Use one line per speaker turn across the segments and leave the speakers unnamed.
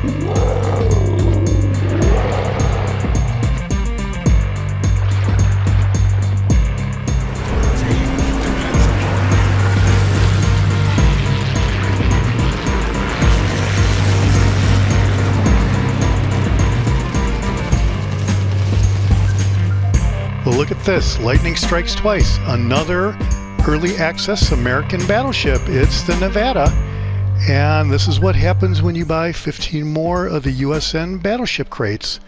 Well, look at this. Lightning strikes twice. Another early access American battleship. It's the Nevada. And this is what happens when you buy 15 more of the USN Battleship Crates.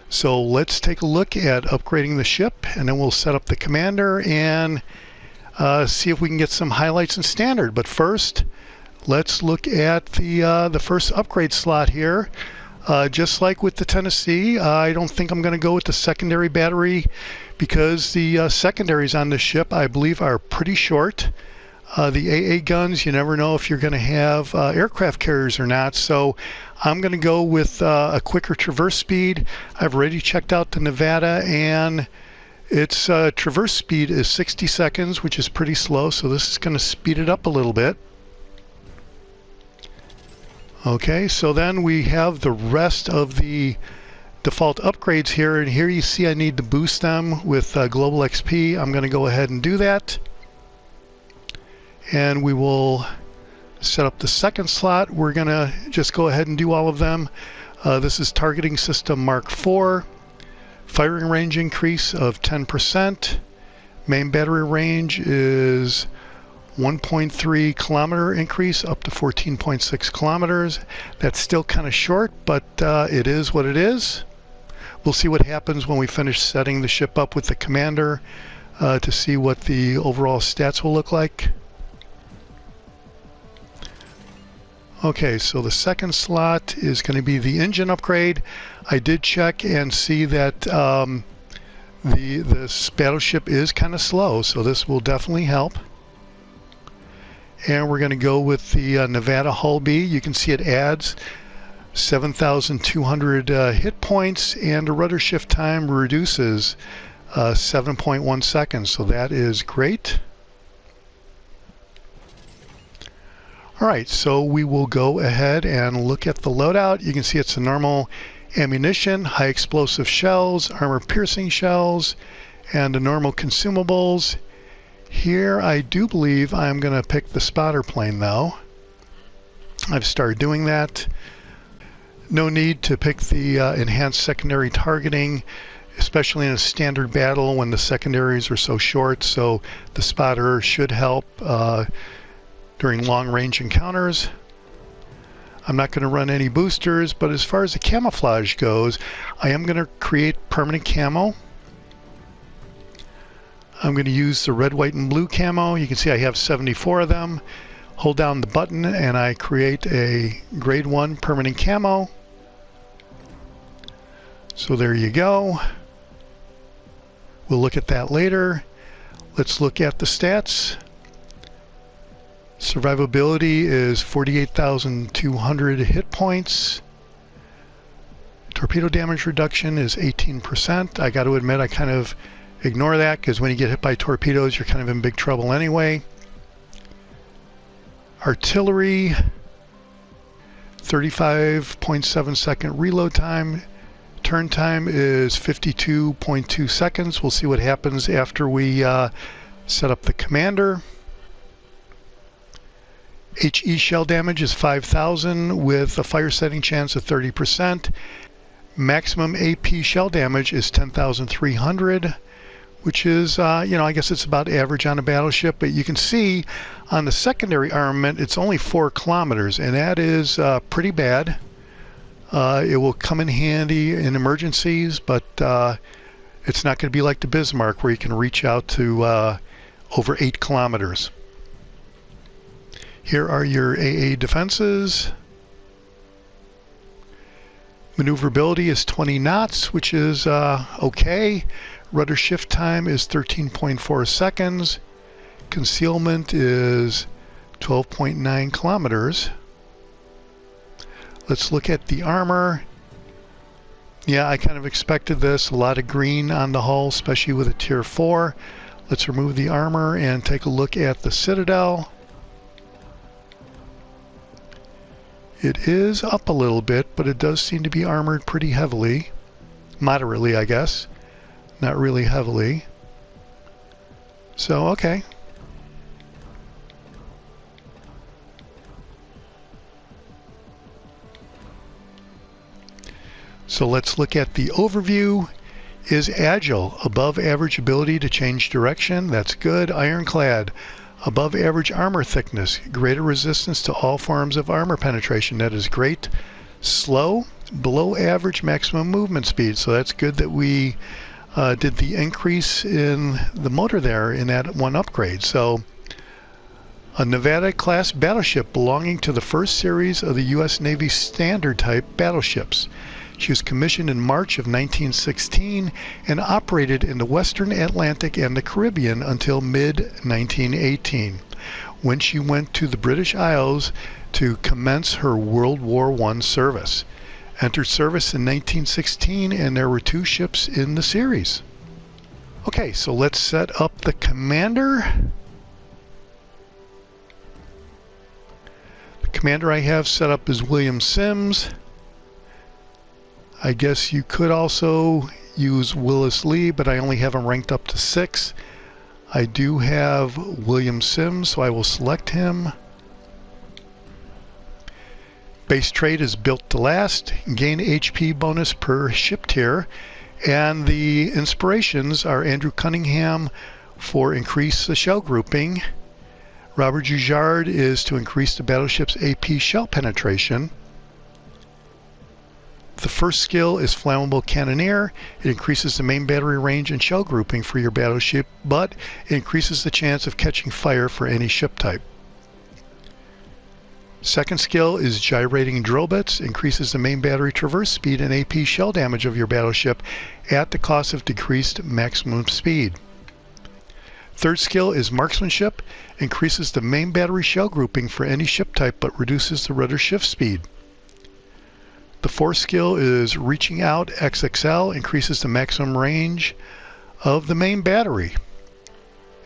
So let's take a look at upgrading the ship, and then we'll set up the commander and see if we can get some highlights in standard. But first, let's look at the first upgrade slot here. Just like with the Tennessee, I don't think I'm going to go with the secondary battery because the secondaries on the ship, I believe, are pretty short. The AA guns, you never know if you're going to have aircraft carriers or not, so I'm going to go with a quicker traverse speed. I've already checked out the Nevada, and its traverse speed is 60 seconds, which is pretty slow, so this is going to speed it up a little bit. Okay, so then we have the rest of the default upgrades here, and here you see I need to boost them with Global XP. I'm going to go ahead and do that. And we will set up the second slot. We're going to just go ahead and do all of them. This is targeting system Mark IV. Firing range increase of 10%. Main battery range is 1.3 kilometer increase up to 14.6 kilometers. That's still kind of short, but it is what it is. We'll see what happens when we finish setting the ship up with the commander to see what the overall stats will look like. Okay, so the second slot is going to be the engine upgrade. I did check and see that this battleship is kind of slow, so this will definitely help. And we're going to go with the Nevada Hull B. You can see it adds 7,200 hit points, and the rudder shift time reduces 7.1 seconds, so that is great. Alright, so we will go ahead and look at the loadout. You can see it's a normal ammunition, high explosive shells, armor piercing shells, and the normal consumables. Here I do believe I'm going to pick the spotter plane though. I've started doing that. No need to pick the enhanced secondary targeting, especially in a standard battle when the secondaries are so short, so the spotter should help during long-range encounters. I'm not going to run any boosters, but as far as the camouflage goes, I am going to create permanent camo. I'm going to use the red, white, and blue camo. You can see I have 74 of them. Hold down the button and I create a grade 1 permanent camo. So there you go. We'll look at that later. Let's look at the stats. Survivability is 48,200 hit points. Torpedo damage reduction is 18%. I got to admit I kind of ignore that because when you get hit by torpedoes you're kind of in big trouble anyway. Artillery, 35.7 second reload time. Turn time is 52.2 seconds. We'll see what happens after we set up the commander. HE shell damage is 5,000 with a fire setting chance of 30%. Maximum AP shell damage is 10,300, which is, I guess it's about average on a battleship, but you can see on the secondary armament it's only 4 kilometers, and that is pretty bad. It will come in handy in emergencies, but it's not going to be like the Bismarck where you can reach out to over 8 kilometers. Here are your AA defenses. Maneuverability is 20 knots, which is okay. Rudder shift time is 13.4 seconds. Concealment is 12.9 kilometers. Let's look at the armor. Yeah, I kind of expected this. A lot of green on the hull, especially with a tier 4. Let's remove the armor and take a look at the Citadel. It is up a little bit, but it does seem to be armored pretty heavily. Moderately, I guess. Not really heavily. So, okay. So let's look at the overview. Is agile, above average ability to change direction. That's good. Ironclad, above average armor thickness, greater resistance to all forms of armor penetration. That is great. Slow, below average maximum movement speed. So that's good that we did the increase in the motor there in that one upgrade. So a Nevada class battleship belonging to the first series of the U.S. Navy standard type battleships. She was commissioned in March of 1916 and operated in the Western Atlantic and the Caribbean until mid-1918, when she went to the British Isles to commence her World War I service. Entered service in 1916, and there were 2 ships in the series. Okay, so let's set up the commander. The commander I have set up is William Sims. I guess you could also use Willis Lee, but I only have him ranked up to 6. I do have William Sims, so I will select him. Base trait is built to last, gain HP bonus per ship tier, and the inspirations are Andrew Cunningham for increase the shell grouping. Robert Jujard is to increase the battleship's AP shell penetration. The first skill is Flammable Cannoneer. It increases the main battery range and shell grouping for your battleship, but it increases the chance of catching fire for any ship type. Second skill is Gyrating Drill Bits. Increases the main battery traverse speed and AP shell damage of your battleship at the cost of decreased maximum speed. Third skill is Marksmanship. Increases the main battery shell grouping for any ship type, but reduces the rudder shift speed. The fourth skill is Reaching Out XXL, increases the maximum range of the main battery.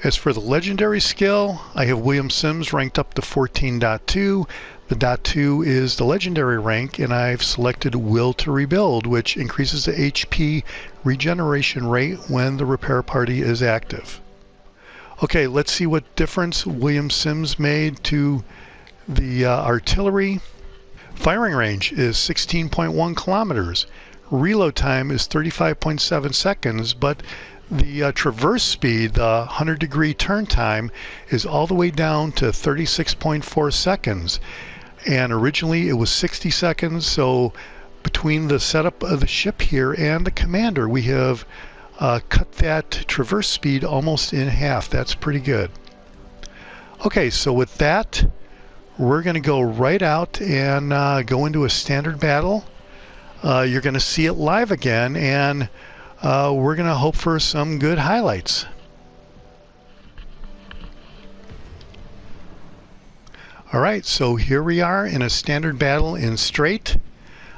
As for the legendary skill, I have William Sims ranked up to 14.2. The .2 is the legendary rank, and I've selected Will to Rebuild, which increases the HP regeneration rate when the repair party is active. Okay, let's see what difference William Sims made to the artillery. Firing range is 16.1 kilometers. Reload time is 35.7 seconds, but the traverse speed, the 100-degree turn time, is all the way down to 36.4 seconds. And originally it was 60 seconds, so between the setup of the ship here and the commander, we have cut that traverse speed almost in half. That's pretty good. Okay, so with that, we're going to go right out and go into a standard battle. You're going to see it live again, and we're going to hope for some good highlights. Alright, so here we are in a standard battle in straight.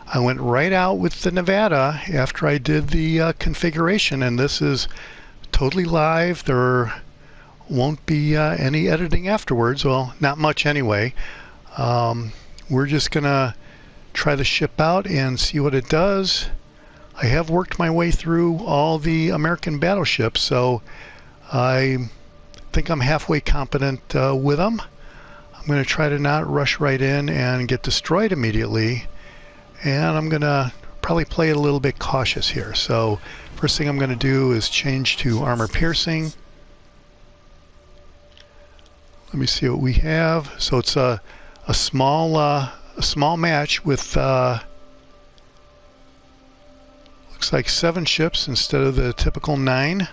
I went right out with the Nevada after I did the configuration, and this is totally live. There won't be any editing afterwards. Well, not much anyway. We're just gonna try the ship out and see what it does. I have worked my way through all the American battleships, so I think I'm halfway competent with them. I'm going to try to not rush right in and get destroyed immediately, and I'm going to probably play it a little bit cautious here. So first thing I'm going to do is change to armor piercing. Let me see what we have. So it's a small match with looks like 7 ships instead of the typical 9.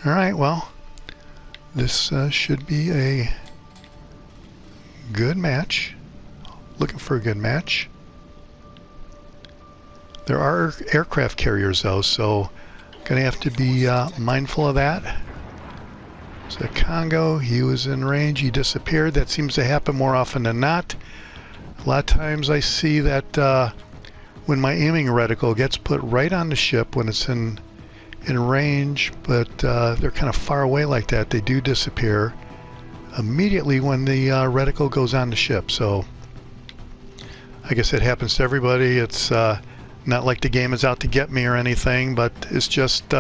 All right, well, this should be a good match. Looking for a good match. There are aircraft carriers though, so gonna have to be mindful of that. So Congo, he was in range, he disappeared. That seems to happen more often than not. A lot of times I see that when my aiming reticle gets put right on the ship when it's in range, but they're kind of far away like that, they do disappear. immediately when the reticle goes on the ship. So I guess it happens to everybody. It's not like the game is out to get me or anything, but it's just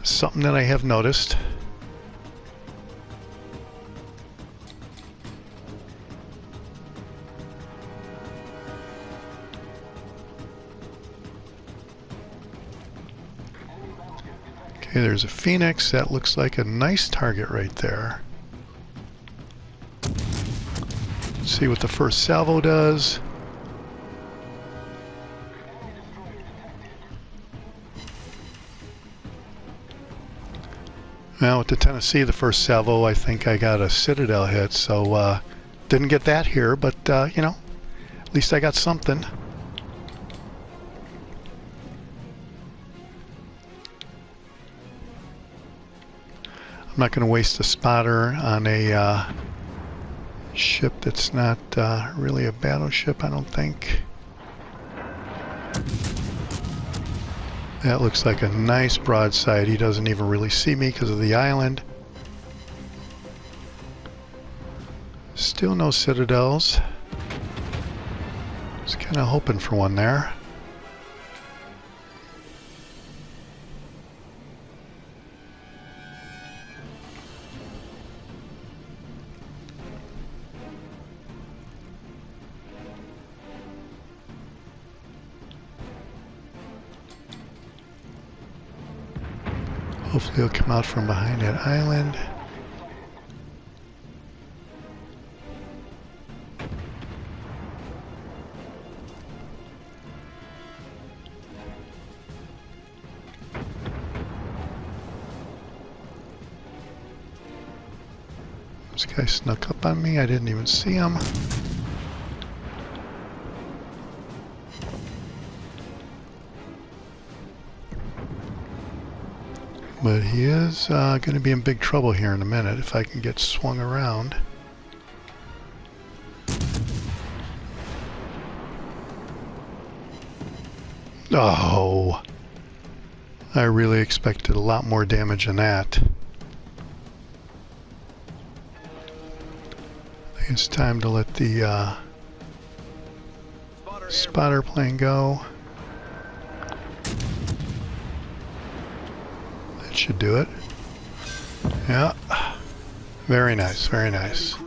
something that I have noticed. Okay, there's a Phoenix. That looks like a nice target right there. Let's see what the first salvo does. Well, with the Tennessee, the first salvo, I think I got a Citadel hit, so didn't get that here, but you know, at least I got something. I'm not going to waste a spotter on a ship that's not really a battleship, I don't think. That looks like a nice broadside. He doesn't even really see me because of the island. Still no Citadels. Just kind of hoping for one there. Hopefully he'll come out from behind that island. This guy snuck up on me. I didn't even see him. But he is going to be in big trouble here in a minute if I can get swung around. Oh, I really expected a lot more damage than that. I think it's time to let the spotter plane go. Should do it. Yeah. Very nice, very nice.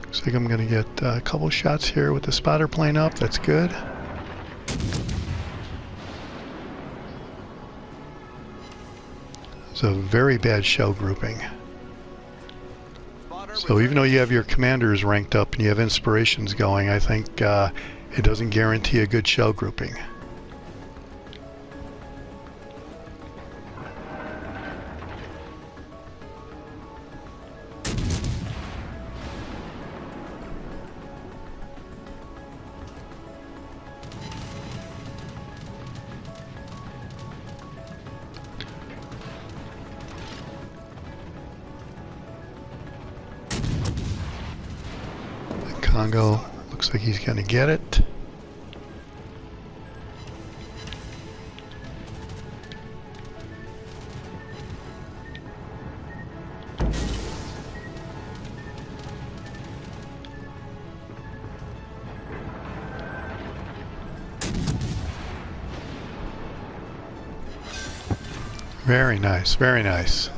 Looks like I'm going to get a couple shots here with the spotter plane up. That's good. It's a very bad shell grouping. So even though you have your commanders ranked up and you have inspirations going, I think it doesn't guarantee a good shell grouping. Congo looks like he's going to get it. Very nice, very nice.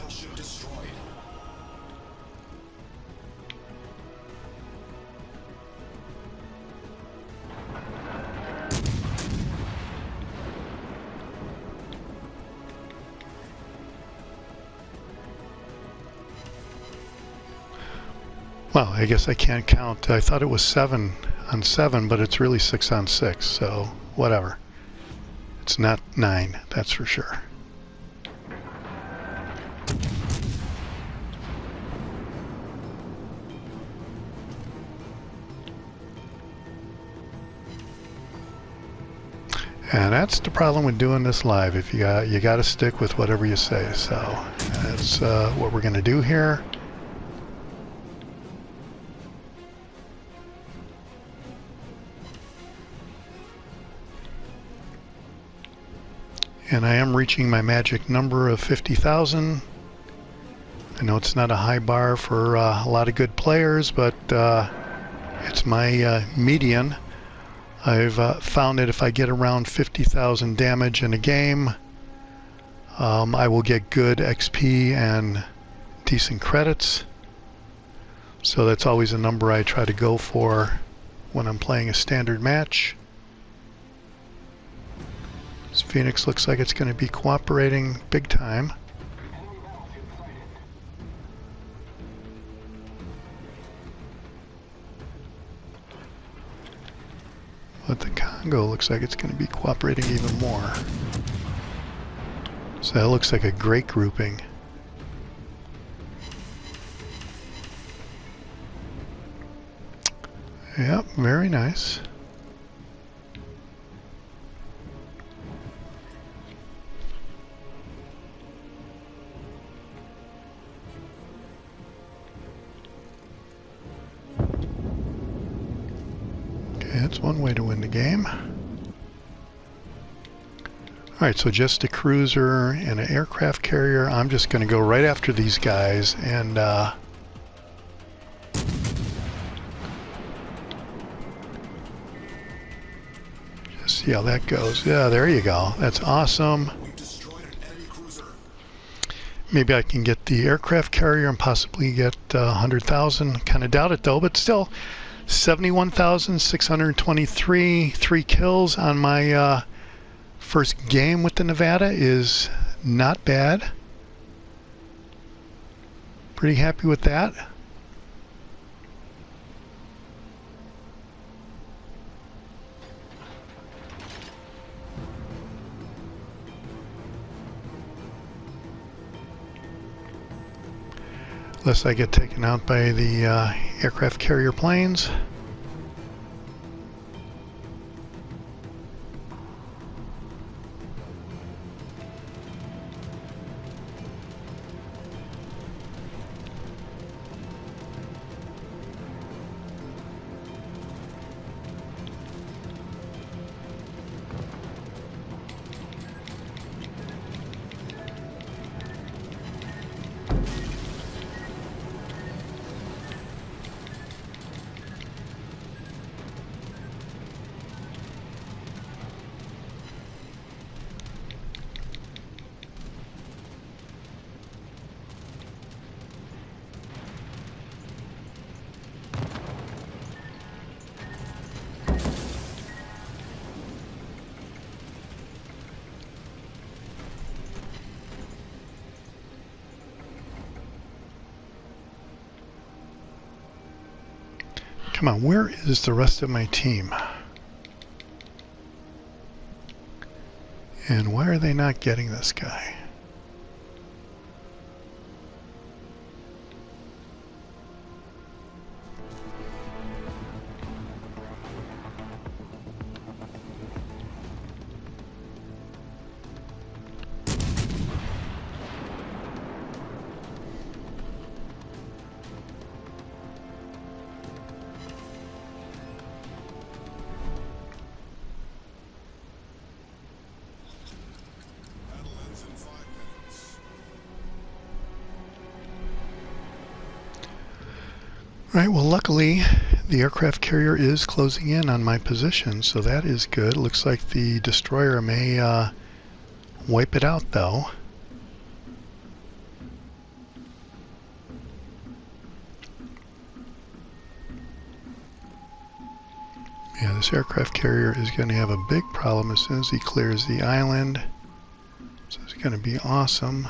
Well, I guess I can't count. I thought it was 7 on 7, but it's really 6 on 6, so whatever. It's not 9, that's for sure. And that's the problem with doing this live. If you got to stick with whatever you say. So that's what we're going to do here. And I am reaching my magic number of 50,000. I know it's not a high bar for a lot of good players, but it's my median. I've found that if I get around 50,000 damage in a game, I will get good XP and decent credits. So that's always a number I try to go for when I'm playing a standard match. This Phoenix looks like it's going to be cooperating big time. But the Congo looks like it's going to be cooperating even more. So that looks like a great grouping. Yep, very nice. Okay, that's one way to win the game. Alright, so just a cruiser and an aircraft carrier. I'm just going to go right after these guys and just see how that goes. Yeah, there you go. That's awesome. Maybe I can get the aircraft carrier and possibly get 100,000. Kind of doubt it though, but still 71,623. 3 kills on my first game with the Nevada is not bad. Pretty happy with that. Unless I get taken out by the aircraft carrier planes. Come on, where is the rest of my team? And why are they not getting this guy? Right, well luckily the aircraft carrier is closing in on my position, so that is good. Looks like the destroyer may wipe it out though. Yeah, this aircraft carrier is going to have a big problem as soon as he clears the island. So it's going to be awesome.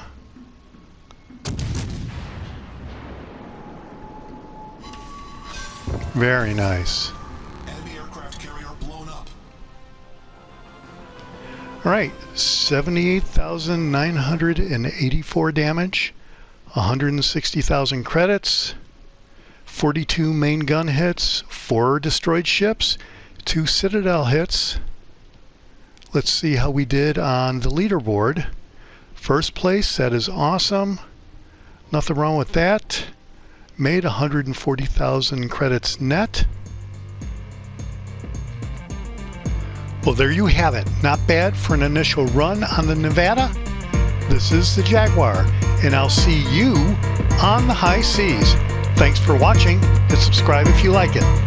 Very nice.
Enemy aircraft carrier blown up.
Alright, 78,984 damage, 160,000 credits, 42 main gun hits, 4 destroyed ships, 2 Citadel hits. Let's see how we did on the leaderboard. First place, that is awesome. Nothing wrong with that. Made 140,000 credits net. Well, there you have it. Not bad for an initial run on the Nevada. This is the Jaguar, and I'll see you on the high seas. Thanks for watching, and subscribe if you like it.